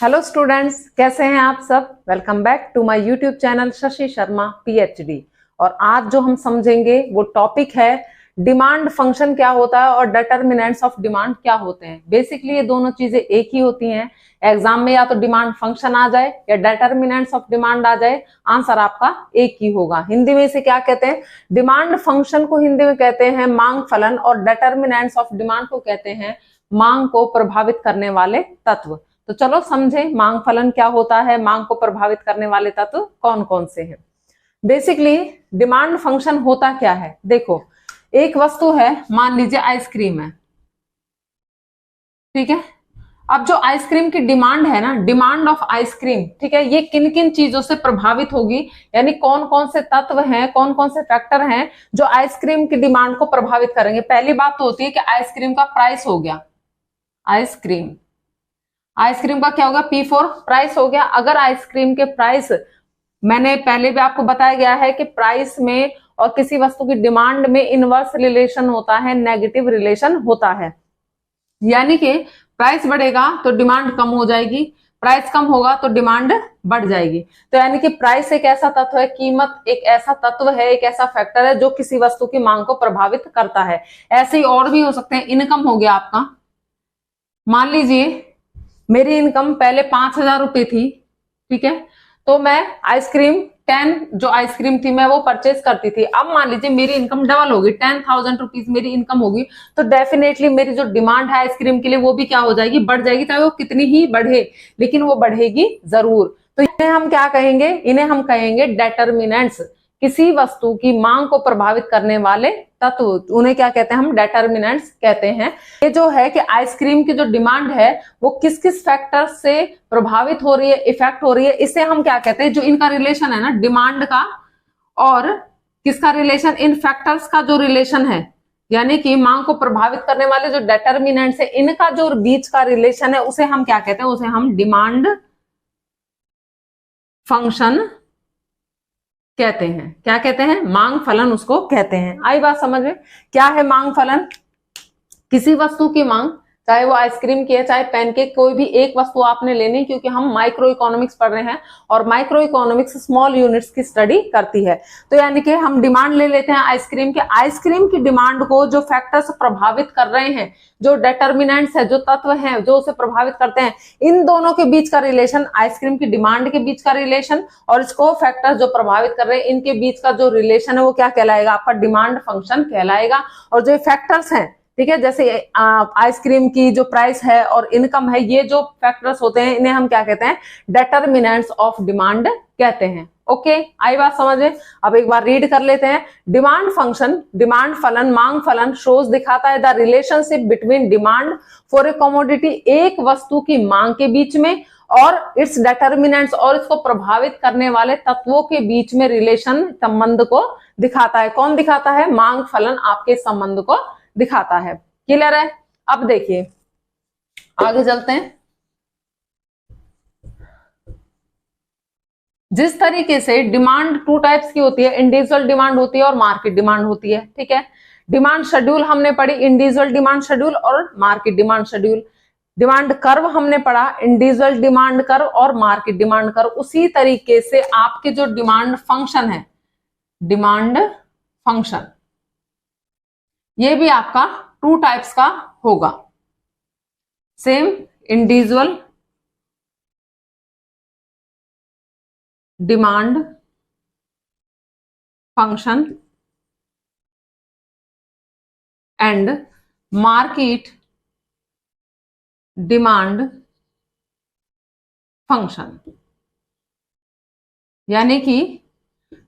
Hello students, कैसे हैं आप सब। Welcome back to my YouTube channel Shashi Sharma PhD. और आज जो हम समझेंगे वो टॉपिक है डिमांड फंक्शन क्या होता है और डिटर्मिनेंट्स ऑफ डिमांड क्या होते हैं। बेसिकली ये दोनों चीजें एक ही होती हैं। एग्जाम में या तो डिमांड फंक्शन आ जाए या डिटर्मिनेंट्स ऑफ डिमांड आ जाए, आंसर आपका एक ही होगा। हिंदी में इसे क्या कहते हैं? डिमांड फंक्शन को हिंदी में कहते हैं मांग फलन और डिटर्मिनेंट्स ऑफ डिमांड को कहते हैं मांग को प्रभावित करने वाले तत्व। तो चलो समझे मांग फलन क्या होता है, मांग को प्रभावित करने वाले तत्व कौन कौन से हैं। बेसिकली डिमांड फंक्शन होता क्या है, देखो एक वस्तु है, मान लीजिए आइसक्रीम है, ठीक है। अब जो आइसक्रीम की डिमांड है ना, डिमांड ऑफ आइसक्रीम, ठीक है, ये किन किन चीजों से प्रभावित होगी, यानी कौन कौन से तत्व हैं, कौन कौन से फैक्टर हैं जो आइसक्रीम की डिमांड को प्रभावित करेंगे। पहली बात तो होती है कि आइसक्रीम का प्राइस हो गया, आइसक्रीम का क्या होगा, P फॉर प्राइस हो गया। अगर आइसक्रीम के प्राइस, मैंने पहले भी आपको बताया गया है कि प्राइस में और किसी वस्तु की डिमांड में इनवर्स रिलेशन होता है, नेगेटिव रिलेशन होता है। यानी कि प्राइस बढ़ेगा तो डिमांड कम हो जाएगी, प्राइस कम होगा तो डिमांड बढ़ जाएगी। तो यानी कि प्राइस एक ऐसा तत्व है, कीमत एक ऐसा तत्व है, एक ऐसा फैक्टर है जो किसी वस्तु की मांग को प्रभावित करता है। ऐसे ही और भी हो सकते हैं। इनकम हो गया आपका, मान लीजिए मेरी इनकम पहले 5,000 रुपए थी, ठीक है, तो मैं आइसक्रीम 10 जो आइसक्रीम थी मैं वो परचेज करती थी। अब मान लीजिए मेरी इनकम डबल होगी, 10,000 रुपीज मेरी इनकम होगी, तो डेफिनेटली मेरी जो डिमांड है आइसक्रीम के लिए वो भी क्या हो जाएगी, बढ़ जाएगी। चाहे वो कितनी ही बढ़े लेकिन वो बढ़ेगी जरूर। तो इन्हें हम क्या कहेंगे, इन्हें हम कहेंगे डिटर्मिनेंट्स, किसी वस्तु की मांग को प्रभावित करने वाले तत्व, उन्हें क्या कहते हैं, हम डिटर्मिनेंट्स कहते हैं। ये जो है कि आइसक्रीम की जो डिमांड है वो किस किस फैक्टर से प्रभावित हो रही है, इफेक्ट हो रही है, इसे हम क्या कहते हैं, जो इनका रिलेशन है ना डिमांड का और किसका रिलेशन, इन फैक्टर्स का जो रिलेशन है, यानी कि मांग को प्रभावित करने वाले जो डिटर्मिनेंट्स है इनका जो बीच का रिलेशन है उसे हम क्या कहते हैं, उसे हम डिमांड फंक्शन कहते हैं। क्या कहते हैं, मांग फलन उसको कहते हैं। आई बात समझ में। क्या है मांग फलन? किसी वस्तु की मांग, चाहे वो आइसक्रीम की है चाहे पैनकेक, कोई भी एक वस्तु आपने लेनी, क्योंकि हम माइक्रो इकोनॉमिक्स पढ़ रहे हैं और माइक्रो इकोनॉमिक्स स्मॉल यूनिट्स की स्टडी करती है। तो यानी कि हम डिमांड ले लेते हैं आइसक्रीम के, आइसक्रीम की डिमांड को जो फैक्टर्स प्रभावित कर रहे हैं, जो डिटर्मिनेंट्स है, जो तत्व हैं जो उसे प्रभावित करते हैं, इन दोनों के बीच का रिलेशन, आइसक्रीम की डिमांड के बीच का रिलेशन और इसको फैक्टर्स जो प्रभावित कर रहे हैं इनके बीच का जो रिलेशन है वो क्या कहलाएगा, आपका डिमांड फंक्शन कहलाएगा। और जो फैक्टर्स हैं, ठीक है, जैसे आइसक्रीम की जो प्राइस है और इनकम है, ये जो फैक्टर्स होते हैं इन्हें हम क्या कहते हैं, डिटर्मिनेंट्स ऑफ डिमांड कहते हैं। ओके, आई बात समझे। अब एक बार रीड कर लेते हैं। डिमांड फंक्शन, डिमांड फलन, मांग फलन शोज, दिखाता है the relationship between demand for a commodity, एक वस्तु की मांग के बीच में और इट्स डिटर्मिनेंट्स और इसको प्रभावित करने वाले तत्वों के बीच में रिलेशन, संबंध को दिखाता है। कौन दिखाता है? मांग फलन आपके संबंध को दिखाता है। क्लियर है? अब देखिए आगे चलते हैं। जिस तरीके से डिमांड टू टाइप्स की होती है, इंडिविजुअल डिमांड होती है और मार्केट डिमांड होती है, ठीक है। डिमांड शेड्यूल हमने पढ़ी, इंडिविजुअल डिमांड शेड्यूल और market demand schedule. Demand curve हमने पढ़ा, इंडिविजुअल डिमांड कर्व और मार्केट डिमांड कर्व। उसी तरीके से आपके जो डिमांड फंक्शन है, डिमांड फंक्शन, ये भी आपका टू टाइप्स का होगा। Same individual demand function and market demand function, यानी कि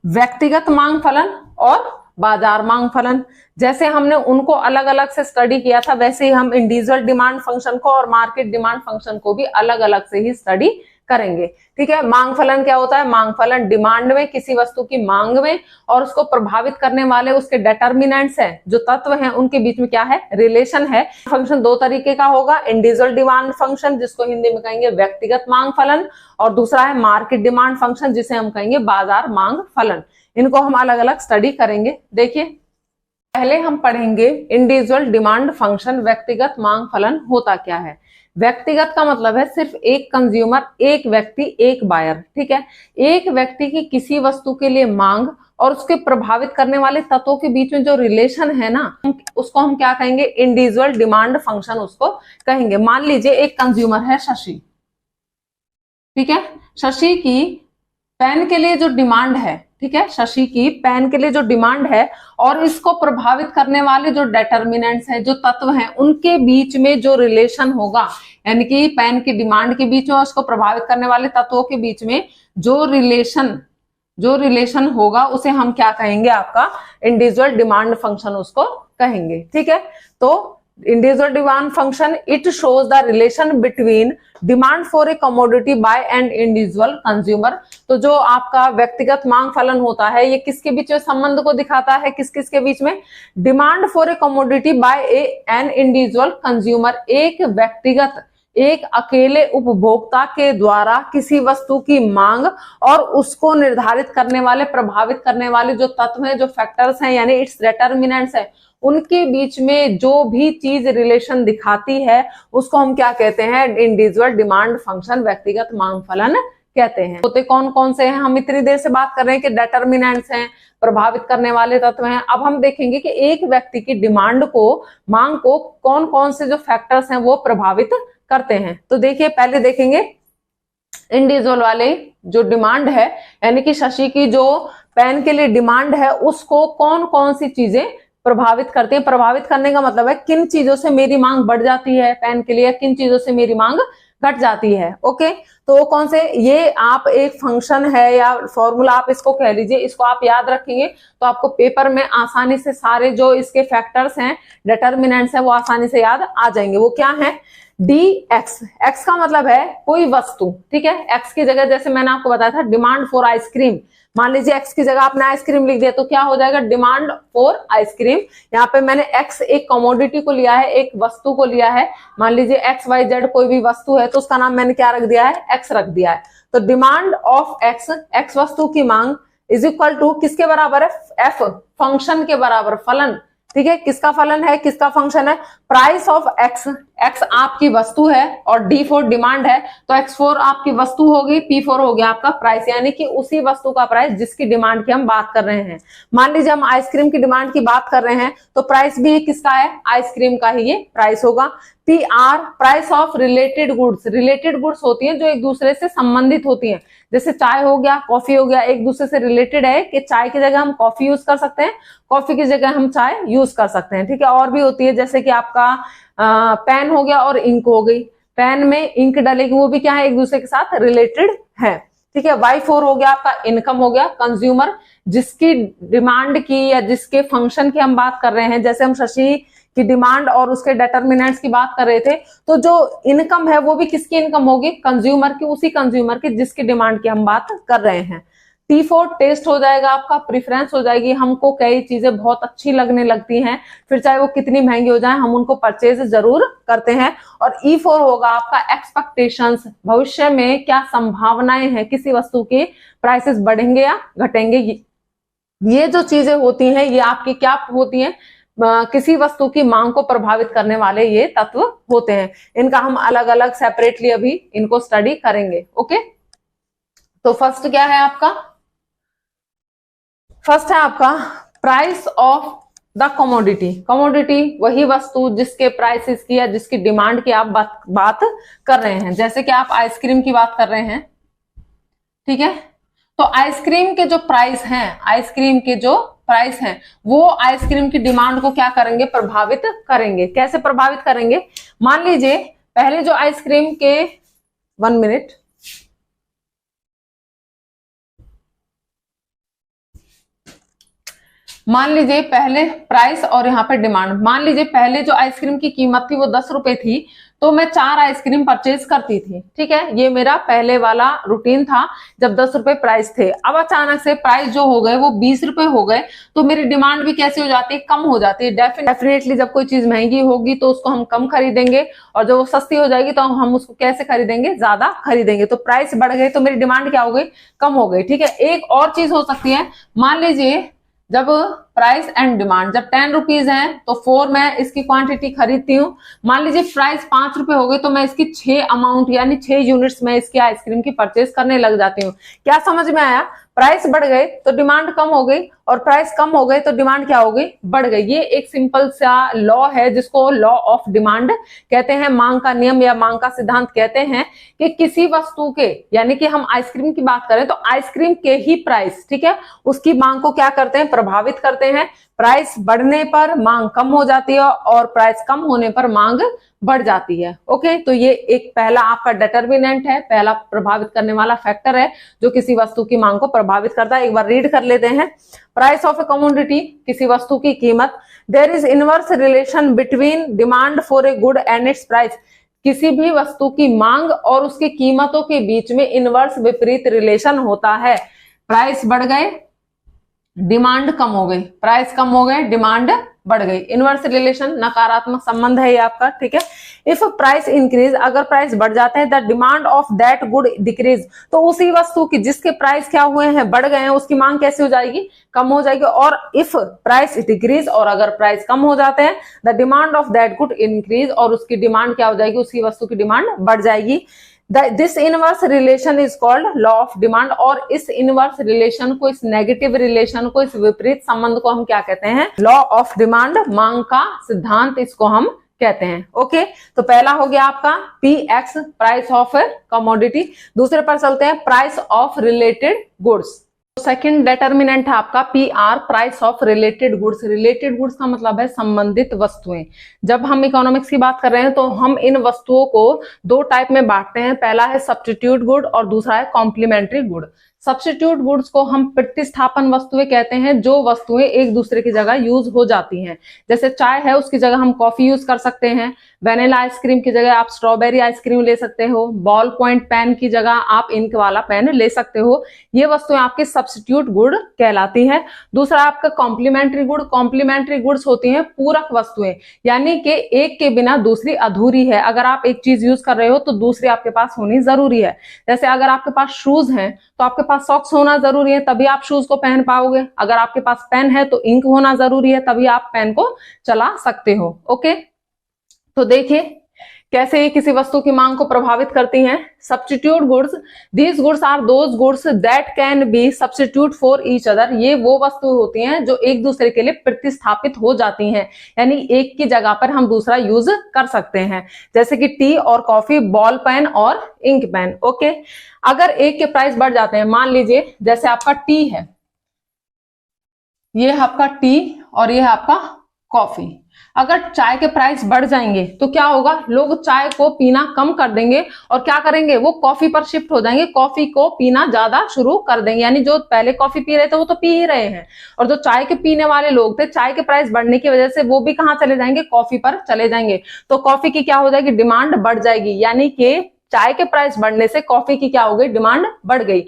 व्यक्तिगत मांग फलन और बाजार मांग फलन। जैसे हमने उनको अलग अलग से स्टडी किया था वैसे ही हम इंडिविजुअल डिमांड फंक्शन को और मार्केट डिमांड फंक्शन को भी अलग अलग से ही स्टडी करेंगे, ठीक है। मांग फलन क्या होता है? मांग फलन डिमांड में, किसी वस्तु की मांग में और उसको प्रभावित करने वाले उसके डिटर्मिनेंट्स हैं, जो तत्व हैं, उनके बीच में क्या है, रिलेशन है। फंक्शन दो तरीके का होगा, इंडिविजुअल डिमांड फंक्शन जिसको हिंदी में कहेंगे व्यक्तिगत मांग फलन, और दूसरा है मार्केट डिमांड फंक्शन जिसे हम कहेंगे बाजार मांग फलन। इनको हम अलग अलग स्टडी करेंगे। देखिए पहले हम पढ़ेंगे इंडिविजुअल डिमांड फंक्शन, व्यक्तिगत मांग फलन होता क्या है। व्यक्तिगत का मतलब है सिर्फ एक कंज्यूमर, एक व्यक्ति, एक बायर, ठीक है। एक व्यक्ति की किसी वस्तु के लिए मांग और उसके प्रभावित करने वाले तत्वों के बीच में जो रिलेशन है ना, उसको हम क्या कहेंगे, इंडिविजुअल डिमांड फंक्शन उसको कहेंगे। मान लीजिए एक कंज्यूमर है शशि, ठीक है। शशि की पेन के लिए जो डिमांड है, ठीक है, शशि की पेन के लिए जो डिमांड है और इसको प्रभावित करने वाले जो डेटर्मिनेंट्स हैं, जो तत्व हैं, उनके बीच में जो रिलेशन होगा, यानी कि पेन की डिमांड के बीच में और उसको प्रभावित करने वाले तत्वों के बीच में जो रिलेशन होगा, उसे हम क्या कहेंगे, आपका इंडिविजुअल डिमांड फंक्शन उसको कहेंगे, ठीक है। तो individual demand function it shows the relation between demand for a commodity by an individual consumer. तो जो आपका व्यक्तिगत मांग फलन होता है, ये किसके बीच में संबंध को दिखाता है, किस किस के बीच में, demand for a commodity by an individual consumer, एक व्यक्तिगत, एक अकेले उपभोक्ता के द्वारा किसी वस्तु की मांग और उसको निर्धारित करने वाले, प्रभावित करने वाले जो तत्व हैं, जो फैक्टर्स हैं, यानी इट्स डिटर्मिनेंट्स है, उनके बीच में जो भी चीज रिलेशन दिखाती है उसको हम क्या कहते हैं, इंडिविजुअल डिमांड फंक्शन, व्यक्तिगत मांग फलन कहते हैं। होते कौन कौन से हैं, हम इतनी देर से बात कर रहे हैं कि डिटर्मिनेंट्स हैं, प्रभावित करने वाले तत्व हैं। अब हम देखेंगे कि एक व्यक्ति की डिमांड को, मांग को कौन कौन से जो फैक्टर्स हैं वो प्रभावित करते हैं। तो देखिए, पहले देखेंगे इंडिविजुअल वाले जो डिमांड है, यानी कि शशि की जो पेन के लिए डिमांड है, उसको कौन कौन सी चीजें प्रभावित करते हैं। प्रभावित करने का मतलब है किन चीजों से मेरी मांग बढ़ जाती है पेन के लिए, किन चीजों से मेरी मांग घट जाती है। ओके, तो वो कौन से, ये आप एक फंक्शन है या फॉर्मूला आप इसको कह लीजिए, इसको आप याद रखेंगे तो आपको पेपर में आसानी से सारे जो इसके फैक्टर्स हैं, डिटर्मिनेंट्स हैं, वो आसानी से याद आ जाएंगे। वो क्या है, डी एक्स, एक्स का मतलब है कोई वस्तु, ठीक है। एक्स की जगह जैसे मैंने आपको बताया था डिमांड फॉर आइसक्रीम, मान लीजिए एक्स की जगह आपने आइसक्रीम लिख दिया तो क्या हो जाएगा, डिमांड फॉर आइसक्रीम। यहाँ पे मैंने एक्स एक कमोडिटी को लिया है, एक वस्तु को लिया है, मान लीजिए एक्स वाई जेड कोई भी वस्तु है तो उसका नाम मैंने क्या रख दिया है, एक्स रख दिया है। तो डिमांड ऑफ एक्स, एक्स वस्तु की मांग इज इक्वल टू किसके बराबर है, एफ फंक्शन के बराबर, फलन, ठीक है। किसका फलन है, किसका फंक्शन है, प्राइस ऑफ एक्स, एक्स आपकी वस्तु है और डी फोर डिमांड है, तो एक्स फोर आपकी वस्तु होगी, पी फोर हो गया आपका प्राइस, यानी कि उसी वस्तु का प्राइस जिसकी डिमांड की हम बात कर रहे हैं। मान लीजिए हम आइसक्रीम की डिमांड की बात कर रहे हैं तो प्राइस भी किसका है, आइसक्रीम का ही ये प्राइस होगा। P R, price of related goods, related goods होती हैं जो एक दूसरे से संबंधित होती हैं, जैसे चाय हो गया, कॉफी हो गया, एक दूसरे से रिलेटेड है कि चाय की जगह हम कॉफी यूज कर सकते हैं, कॉफी की जगह हम चाय यूज कर सकते हैं, ठीक है। और भी होती है जैसे कि आपका पेन हो गया और इंक हो गई, पेन में इंक डलेगी, वो भी क्या है, एक दूसरे के साथ रिलेटेड है, ठीक है। वाई फोर हो गया आपका इनकम हो गया, कंज्यूमर जिसकी डिमांड की या जिसके फंक्शन की हम बात कर रहे हैं, जैसे हम शशि की डिमांड और उसके डिटर्मिनेंट्स की बात कर रहे थे, तो जो इनकम है वो भी किसकी इनकम होगी, कंज्यूमर की, उसी कंज्यूमर की जिसकी डिमांड की हम बात कर रहे हैं। टी फोर टेस्ट हो जाएगा आपका, प्रेफरेंस हो जाएगी, हमको कई चीजें बहुत अच्छी लगने लगती हैं, फिर चाहे वो कितनी महंगी हो जाए हम उनको परचेज जरूर करते हैं। और ई फोर होगा आपका एक्सपेक्टेशंस, भविष्य में क्या संभावनाएं हैं, किसी वस्तु के प्राइसेस बढ़ेंगे या घटेंगे। ये जो चीजें होती हैं ये आपकी क्या होती हैं, किसी वस्तु की मांग को प्रभावित करने वाले ये तत्व होते हैं। इनका हम अलग अलग सेपरेटली अभी इनको स्टडी करेंगे। ओके, तो फर्स्ट क्या है आपका, फर्स्ट है आपका price of the commodity. Commodity वही वस्तु जिसके प्राइसेस की या जिसकी डिमांड की आप बात कर रहे हैं, जैसे कि आप आइसक्रीम की बात कर रहे हैं, ठीक है। तो आइसक्रीम के जो प्राइस हैं, आइसक्रीम के जो प्राइस हैं वो आइसक्रीम की डिमांड को क्या करेंगे, प्रभावित करेंगे। कैसे प्रभावित करेंगे, मान लीजिए पहले जो आइसक्रीम के, 1 मिनट, मान लीजिए पहले प्राइस और यहाँ पे डिमांड, मान लीजिए पहले जो आइसक्रीम की कीमत थी वो 10 रुपए थी, तो मैं 4 आइसक्रीम परचेज करती थी, ठीक है। ये मेरा पहले वाला रूटीन था जब 10 रुपए प्राइस थे। अब अचानक से प्राइस जो हो गए वो 20 रुपए हो गए, तो मेरी डिमांड भी कैसे हो जाती है, कम हो जाती है। डेफिनेटली जब कोई चीज महंगी होगी तो उसको हम कम खरीदेंगे, और जब वो सस्ती हो जाएगी तो हम उसको कैसे खरीदेंगे, ज्यादा खरीदेंगे। तो प्राइस बढ़ गई तो मेरी डिमांड क्या हो गई, कम हो गई, ठीक है। एक और चीज हो सकती है, मान लीजिए जब प्राइस एंड डिमांड। जब 10 रुपीज है तो 4 मैं इसकी क्वांटिटी खरीदती हूँ। मान लीजिए प्राइस 5 रुपए हो गई तो मैं इसकी 6 अमाउंट यानी 6 यूनिट्स में इसकी आइसक्रीम की परचेज करने लग जाती हूँ। क्या समझ में आया? प्राइस बढ़ गए तो डिमांड कम हो गई और प्राइस कम हो गए तो डिमांड क्या हो गई? बढ़ गई। ये एक सिंपल सा लॉ है जिसको लॉ ऑफ डिमांड कहते हैं, मांग का नियम या मांग का सिद्धांत कहते हैं कि किसी वस्तु के, यानी कि हम आइसक्रीम की बात करें तो आइसक्रीम के ही प्राइस, ठीक है, उसकी मांग को क्या करते हैं? प्रभावित करते हैं। प्राइस बढ़ने पर मांग कम हो जाती है और प्राइस कम होने पर मांग बढ़ जाती है। ओके, तो ये एक पहला आपका डिटर्मिनेंट है, पहला प्रभावित करने वाला फैक्टर है जो किसी वस्तु की मांग को प्रभावित करता है। एक बार रीड कर लेते हैं। प्राइस ऑफ ए कमोडिटी, किसी वस्तु की कीमत। There is inverse relation between demand for a good and its price. किसी भी वस्तु की मांग और उसकी कीमतों के बीच में इनवर्स विपरीत रिलेशन होता है। प्राइस बढ़ गए, डिमांड कम हो गई, प्राइस कम हो गए, डिमांड बढ़ गई। इनवर्स रिलेशन, नकारात्मक संबंध है ये आपका, ठीक है। इफ प्राइस इंक्रीज, अगर प्राइस बढ़ जाते हैं, the demand of that good decrease, तो उसी वस्तु की जिसके प्राइस क्या हुए हैं? बढ़ गए हैं, उसकी मांग कैसे हो जाएगी? कम हो जाएगी। और इफ प्राइस डिक्रीज, और अगर प्राइस कम हो जाते हैं, the demand of that good increase, और उसकी डिमांड क्या हो जाएगी? उसी वस्तु की डिमांड बढ़ जाएगी। This inverse relation is called law of demand. और इस इनवर्स रिलेशन को, इस नेगेटिव रिलेशन को, इस विपरीत संबंध को हम क्या कहते हैं? लॉ ऑफ डिमांड, मांग का सिद्धांत इसको हम कहते हैं। ओके, तो पहला हो गया आपका PX, प्राइस ऑफ कमोडिटी। दूसरे पर चलते हैं, price of related goods. Second determinant है आपका PR, price of related goods. Related goods का मतलब है संबंधित वस्तुएं। जब हम इकोनॉमिक्स की बात कर रहे हैं तो हम इन वस्तुओं को दो टाइप में बांटते हैं। पहला है सब्स्टिट्यूट गुड और दूसरा है कॉम्प्लीमेंट्री गुड। सब्स्टिट्यूट गुड्स को हम प्रतिस्थापन वस्तुएं कहते हैं, जो वस्तुएं एक दूसरे की जगह यूज हो जाती हैं। जैसे चाय है, उसकी जगह हम कॉफी यूज कर सकते हैं। वेनिला आइसक्रीम की जगह आप स्ट्रॉबेरी आइसक्रीम ले सकते हो। बॉल पॉइंट पेन की जगह आप इंक वाला पेन ले सकते हो। ये वस्तुएं आपकी सब्स्टिट्यूट गुड कहलाती है। दूसरा आपका कॉम्प्लीमेंट्री गुड। कॉम्प्लीमेंट्री गुड्स होती हैं पूरक वस्तुएं, यानी कि एक के बिना दूसरी अधूरी है। अगर आप एक चीज यूज कर रहे हो तो दूसरी आपके पास होनी जरूरी है। जैसे अगर आपके पास शूज हैं तो आपके पास सॉक्स होना जरूरी है, तभी आप शूज को पहन पाओगे। अगर आपके पास पेन है तो इंक होना जरूरी है, तभी आप पेन को चला सकते हो। ओके, तो देखिए कैसे ये किसी वस्तु की मांग को प्रभावित करती हैं। Substitute goods, these goods are those goods that can be substitute for each other. ये वो वस्तुएं होती हैं जो एक दूसरे के लिए प्रतिस्थापित हो जाती हैं, यानी एक की जगह पर हम दूसरा यूज कर सकते हैं। जैसे कि टी और कॉफी, बॉल पेन और इंक पेन। ओके, अगर एक के प्राइस बढ़ जाते हैं, मान लीजिए जैसे आपका टी है, ये है आपका टी और ये है आपका कॉफी। अगर चाय के प्राइस बढ़ जाएंगे तो क्या होगा? लोग चाय को पीना कम कर देंगे और क्या करेंगे? वो कॉफी पर शिफ्ट हो जाएंगे, कॉफी को पीना ज्यादा शुरू कर देंगे। यानी जो पहले कॉफी पी रहे थे वो तो पी ही रहे हैं, और जो चाय के पीने वाले लोग थे, चाय के प्राइस बढ़ने की वजह से वो भी कहाँ चले जाएंगे? कॉफी पर चले जाएंगे। तो कॉफी की क्या हो जाएगी? डिमांड बढ़ जाएगी। यानी कि चाय के प्राइस बढ़ने से कॉफी की क्या हो गई? डिमांड बढ़ गई।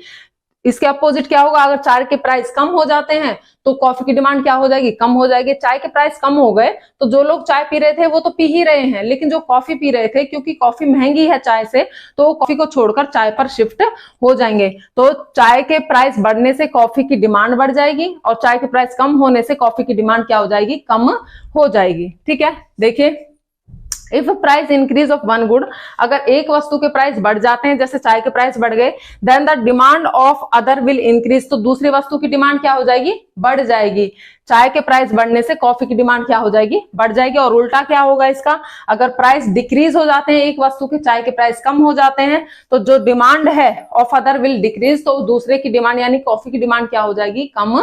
इसके अपोजिट क्या होगा? अगर चाय के प्राइस कम हो जाते हैं तो कॉफी की डिमांड क्या हो जाएगी? कम हो जाएगी। चाय के प्राइस कम हो गए तो जो लोग चाय पी रहे थे वो तो पी ही रहे हैं, लेकिन जो कॉफी पी रहे थे, क्योंकि कॉफी महंगी है चाय से, तो कॉफी को छोड़कर चाय पर शिफ्ट हो जाएंगे। तो चाय के प्राइस बढ़ने से कॉफी की डिमांड बढ़ जाएगी और चाय के प्राइस कम होने से कॉफी की डिमांड क्या हो जाएगी? कम हो जाएगी। ठीक है, देखिए if price increase of one good, अगर एक वस्तु के प्राइस बढ़ जाते हैं, जैसे चाय के प्राइस बढ़ गए, then the demand of other will increase, तो दूसरी वस्तु की डिमांड क्या हो जाएगी? बढ़ जाएगी। चाय के प्राइस बढ़ने से कॉफी की डिमांड क्या हो जाएगी? बढ़ जाएगी। और उल्टा क्या होगा इसका? अगर प्राइस डिक्रीज हो जाते हैं एक वस्तु के, चाय के प्राइस कम हो जाते हैं, तो जो डिमांड है ऑफ अदर विल डिक्रीज, तो दूसरे की डिमांड यानी कॉफी की डिमांड क्या हो जाएगी? कम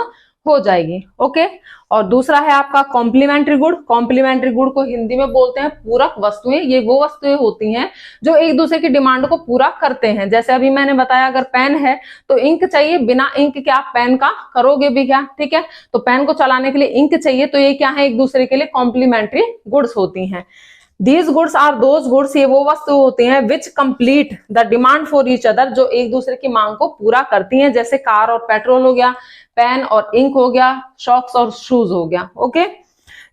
हो जाएगी। ओके, और दूसरा है आपका कॉम्प्लीमेंट्री गुड। कॉम्प्लीमेंट्री गुड को हिंदी में बोलते हैं पूरक वस्तुएं। ये वो वस्तुएं होती हैं जो एक दूसरे की डिमांड को पूरा करते हैं। जैसे अभी मैंने बताया, अगर पेन है तो इंक चाहिए, बिना इंक के आप पेन का करोगे भी क्या? ठीक है, तो पेन को चलाने के लिए इंक चाहिए, तो ये क्या है? एक दूसरे के लिए कॉम्प्लीमेंट्री गुड्स होती हैं। These goods are those goods, ये वो वस्तु होती हैं which complete the demand for each other, जो एक दूसरे की मांग को पूरा करती हैं। जैसे कार और पेट्रोल हो गया, पेन और इंक हो गया, सॉक्स और शूज हो गया। Okay,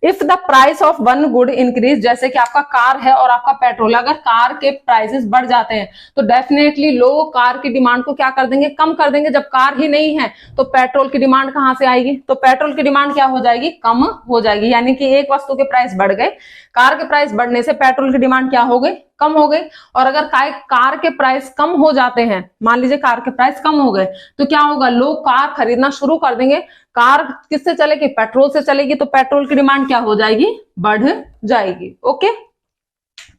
if the price of one good increase, जैसे कि आपका कार है और आपका पेट्रोल, अगर कार के प्राइसेस बढ़ जाते हैं तो डेफिनेटली लोग कार की डिमांड को क्या कर देंगे, कम कर देंगे। जब कार ही नहीं है तो पेट्रोल की डिमांड कहां से आएगी, तो पेट्रोल की डिमांड क्या हो जाएगी, कम हो जाएगी। यानी कि एक वस्तु के प्राइस बढ़ गए, कार के प्राइस बढ़ने से पेट्रोल की डिमांड क्या हो गई, कम हो गई। और अगर कार के प्राइस कम हो जाते हैं, मान लीजिए कार के प्राइस कम हो गए, तो क्या होगा, लोग कार खरीदना शुरू कर देंगे। कार किससे चलेगी, पेट्रोल से चलेगी, तो पेट्रोल की डिमांड क्या हो जाएगी, बढ़ जाएगी। ओके,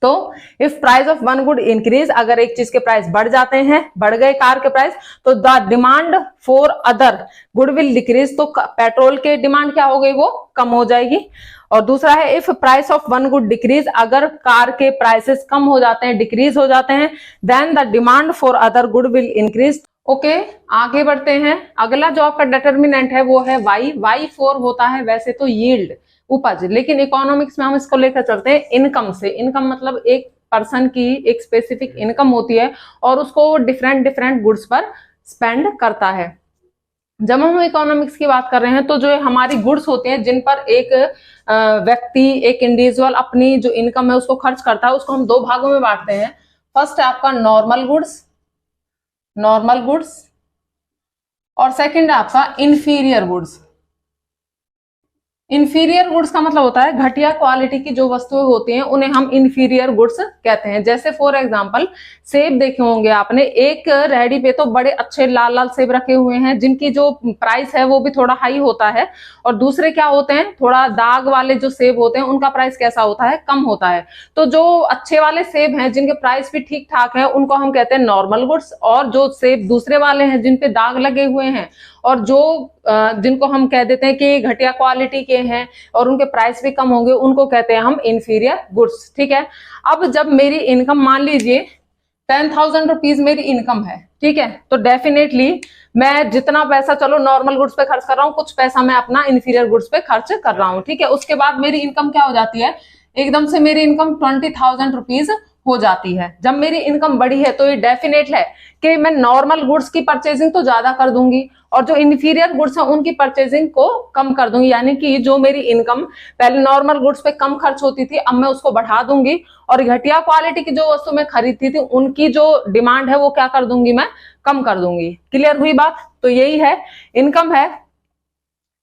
तो if price of one good increase, अगर एक चीज के प्राइस बढ़ जाते हैं, बढ़ गए कार के प्राइस, तो the demand for other good will decrease, तो पेट्रोल के डिमांड क्या हो गई, वो कम हो जाएगी। और दूसरा है if price of one good decrease, अगर कार के प्राइसेस कम हो जाते हैं, डिक्रीज हो जाते हैं, then the demand for other good will increase. Okay, आगे बढ़ते हैं। अगला जो आपका डिटर्मिनेंट है वो है वाई। वाई फॉर होता है वैसे तो यील्ड, उपज, लेकिन इकोनॉमिक्स में हम इसको लेकर चलते हैं इनकम से। इनकम मतलब एक पर्सन की एक स्पेसिफिक इनकम होती है और उसको डिफरेंट डिफरेंट गुड्स पर स्पेंड करता है। जब हम इकोनॉमिक्स की बात कर रहे हैं तो जो हमारी गुड्स होते हैं जिन पर एक व्यक्ति, एक इंडिविजुअल अपनी जो इनकम है उसको खर्च करता है, उसको हम दो भागों में बांटते हैं। फर्स्ट है आपका नॉर्मल गुड्स, नॉर्मल गुड्स, और सेकंड है आपका इंफीरियर गुड्स। इंफीरियर गुड्स का मतलब होता है घटिया क्वालिटी की जो वस्तुएं होती हैं उन्हें हम इंफीरियर गुड्स कहते हैं। जैसे फॉर एग्जांपल सेब देखे होंगे आपने, एक रेहड़ी पे तो बड़े अच्छे लाल लाल सेब रखे हुए हैं जिनकी जो प्राइस है वो भी थोड़ा हाई होता है, और दूसरे क्या होते हैं, थोड़ा दाग वाले जो सेब होते हैं उनका प्राइस कैसा होता है, कम होता है। तो जो अच्छे वाले सेब हैं जिनके प्राइस भी ठीक ठाक है उनको हम कहते हैं नॉर्मल गुड्स, और जो सेब दूसरे वाले हैं जिनपे दाग लगे हुए हैं और जो जिनको हम कह देते हैं कि घटिया क्वालिटी के हैं और उनके प्राइस भी कम होंगे, उनको कहते हैं हम इंफीरियर गुड्स। ठीक है, अब जब मेरी इनकम मान लीजिए 10,000 रुपीज मेरी इनकम है, ठीक है, तो डेफिनेटली मैं जितना पैसा चलो नॉर्मल गुड्स पे खर्च कर रहा हूँ, कुछ पैसा मैं अपना इंफीरियर गुड्स पे खर्च कर रहा हूँ। ठीक है, उसके बाद मेरी इनकम क्या हो जाती है, एकदम से मेरी इनकम 20,000 रुपीज हो जाती है। जब मेरी इनकम बढ़ी है तो ये डेफिनेट है कि मैं नॉर्मल गुड्स की परचेजिंग तो ज्यादा कर दूंगी और जो इंफीरियर गुड्स हैं उनकी परचेजिंग को कम कर दूंगी। यानी कि जो मेरी इनकम पहले नॉर्मल गुड्स पे कम खर्च होती थी, अब मैं उसको बढ़ा दूंगी, और घटिया क्वालिटी की जो वस्तु मैं खरीदती थी उनकी जो डिमांड है वो क्या कर दूंगी, मैं कम कर दूंगी। क्लियर हुई बात? तो यही है, इनकम है।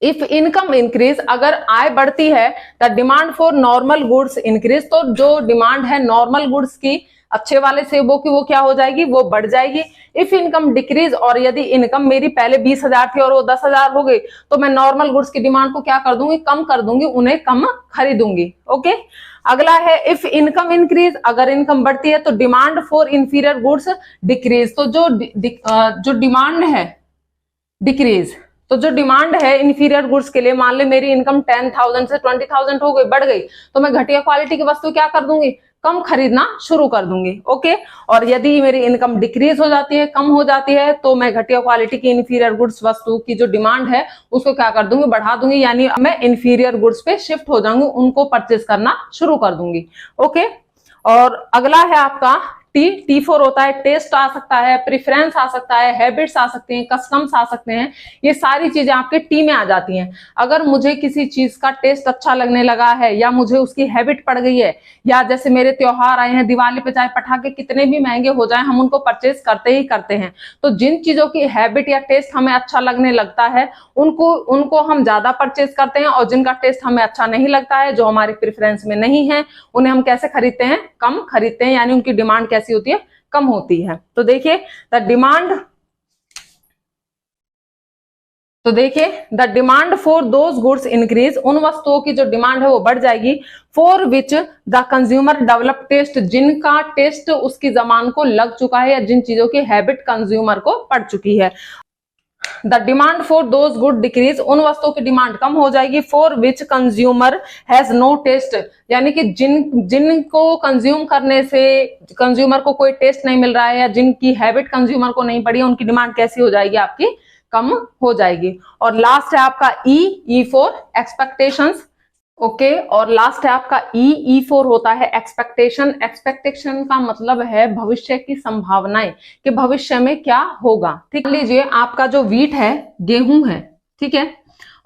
इफ इनकम इंक्रीज, अगर आय बढ़ती है, the demand for normal goods increase, तो जो डिमांड है नॉर्मल गुड्स की, अच्छे वाले सेबों की, वो क्या हो जाएगी, वो बढ़ जाएगी। इफ इनकम डिक्रीज, और यदि इनकम मेरी पहले 20,000 थी और वो 10,000 हो गई, तो मैं नॉर्मल गुड्स की डिमांड को क्या कर दूंगी, कम कर दूंगी, उन्हें कम खरीदूंगी। ओके, अगला है इफ इनकम इंक्रीज, अगर इनकम बढ़ती है तो demand for inferior goods decrease, तो जो डिमांड है डिक्रीज, तो जो डिमांड है इंफीरियर गुड्स के लिए, मान ले मेरी इनकम 10,000 से 20,000 हो गई, बढ़ गई, तो मैं घटिया क्वालिटी की वस्तु क्या कर दूंगी, कम खरीदना शुरू कर दूंगी। ओके, और यदि मेरी इनकम डिक्रीज हो जाती है, कम हो जाती है, तो मैं घटिया क्वालिटी की इंफीरियर गुड्स वस्तु की जो डिमांड है उसको क्या कर दूंगी, बढ़ा दूंगी, यानी मैं इंफीरियर गुड्स पे शिफ्ट हो जाऊंगी, उनको परचेज करना शुरू कर दूंगी। ओके, और अगला है आपका टी फॉर होता है टेस्ट आ सकता है, प्रेफरेंस आ सकता है, हैबिट्स आ सकते हैं, कस्टम्स आ सकते हैं, ये सारी चीजें आपके टी में आ जाती हैं। अगर मुझे किसी चीज का टेस्ट अच्छा लगने लगा है या मुझे उसकी हैबिट पड़ गई है, या जैसे मेरे त्योहार आए हैं, दिवाली पे चाहे पटाखे कितने भी महंगे हो जाए हम उनको परचेज करते ही करते हैं, तो जिन चीजों की हैबिट या टेस्ट हमें अच्छा लगने लगता है उनको हम ज्यादा परचेज करते हैं, और जिनका टेस्ट हमें अच्छा नहीं लगता है, जो हमारी प्रेफरेंस में नहीं है, उन्हें हम कैसे खरीदते हैं, कम खरीदते हैं, यानी उनकी डिमांड कैसी होती है, कम होती है। तो देखिए the demand for those goods increase, उन वस्तुओं की जो डिमांड है वो बढ़ जाएगी, for which the consumer develop taste, जिनका टेस्ट उसकी जबान को लग चुका है या जिन चीजों की हैबिट कंज्यूमर को पड़ चुकी है। The demand for those good decrease, उन वस्तुओं की डिमांड कम हो जाएगी, for which consumer has no taste, यानी कि जिनको कंज्यूम करने से कंज्यूमर को कोई टेस्ट नहीं मिल रहा है या जिनकी हैबिट कंज्यूमर को नहीं पड़ी है, उनकी डिमांड कैसी हो जाएगी, आपकी कम हो जाएगी। और लास्ट है आपका ई फॉर एक्सपेक्टेशंस। ओके, और लास्ट है आपका ई फॉर होता है एक्सपेक्टेशन। एक्सपेक्टेशन का मतलब है भविष्य की संभावनाएं, कि भविष्य में क्या होगा। ठीक लीजिए आपका जो व्हीट है, गेहूं है, ठीक है,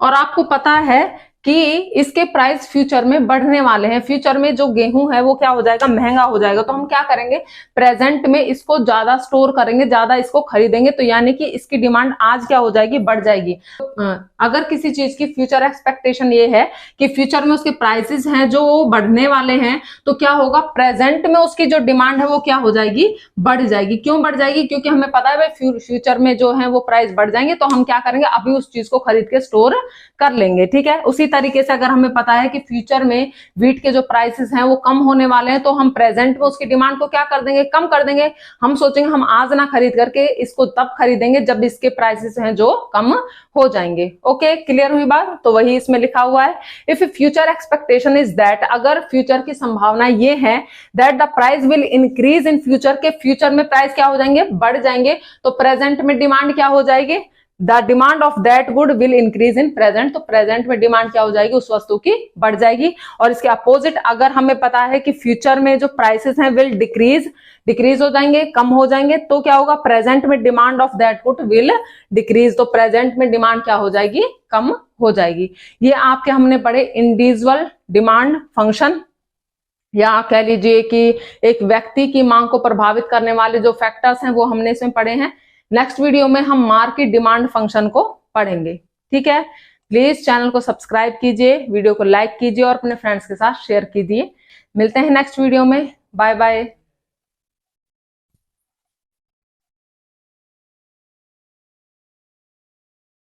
और आपको पता है कि इसके प्राइस फ्यूचर में बढ़ने वाले हैं, फ्यूचर में जो गेहूं है वो क्या हो जाएगा, महंगा हो जाएगा, तो हम क्या करेंगे, प्रेजेंट में इसको ज्यादा स्टोर करेंगे, ज्यादा इसको खरीदेंगे, तो यानी कि इसकी डिमांड आज क्या हो जाएगी, बढ़ जाएगी। अगर किसी चीज की फ्यूचर एक्सपेक्टेशन ये है कि फ्यूचर में उसके प्राइसेस हैं जो बढ़ने वाले हैं, तो क्या होगा, प्रेजेंट में उसकी जो डिमांड है वो क्या हो जाएगी, बढ़ जाएगी। क्यों बढ़ जाएगी, क्योंकि हमें पता है भाई फ्यूचर में जो है वो प्राइस बढ़ जाएंगे, तो हम क्या करेंगे, अभी उस चीज को खरीद के स्टोर कर लेंगे। ठीक है, उसी तरीके से अगर हमें पता है कि फ्यूचर में व्हीट के जो प्राइसेस हैं वो कम होने वाले हैं, तो हम प्रेजेंट में उसकी डिमांड को क्या कर देंगे, कम कर देंगे। हम सोचेंगे हम आज ना खरीद करके इसको तब खरीदेंगे जब इसके प्राइसेस हैं जो कम हो जाएंगे। ओके, क्लियर हुई बात। तो वही इसमें लिखा हुआ है, if future expectation is that, अगर फ्यूचर की संभावना ये है that the price will increase in future, के फ्यूचर में प्राइस क्या हो जाएंगे, बढ़ जाएंगे, तो प्रेजेंट में डिमांड क्या हो जाएगी, the demand of that good will increase in present, तो प्रेजेंट में डिमांड क्या हो जाएगी, उस वस्तु की बढ़ जाएगी। और इसके अपोजिट अगर हमें पता है कि फ्यूचर में जो प्राइसेस हैं विल डिक्रीज हो जाएंगे, कम हो जाएंगे, तो क्या होगा, प्रेजेंट में demand of that good will decrease, तो प्रेजेंट में डिमांड क्या हो जाएगी, कम हो जाएगी। ये आपके हमने पढ़े इंडिविजुअल डिमांड फंक्शन, या कह लीजिए कि एक व्यक्ति की मांग को प्रभावित करने वाले जो फैक्टर्स हैं वो हमने इसमें पढ़े हैं। नेक्स्ट वीडियो में हम मार्केट डिमांड फंक्शन को पढ़ेंगे। ठीक है, प्लीज चैनल को सब्सक्राइब कीजिए, वीडियो को लाइक कीजिए और अपने फ्रेंड्स के साथ शेयर कीजिए। मिलते हैं नेक्स्ट वीडियो में, बाय बाय।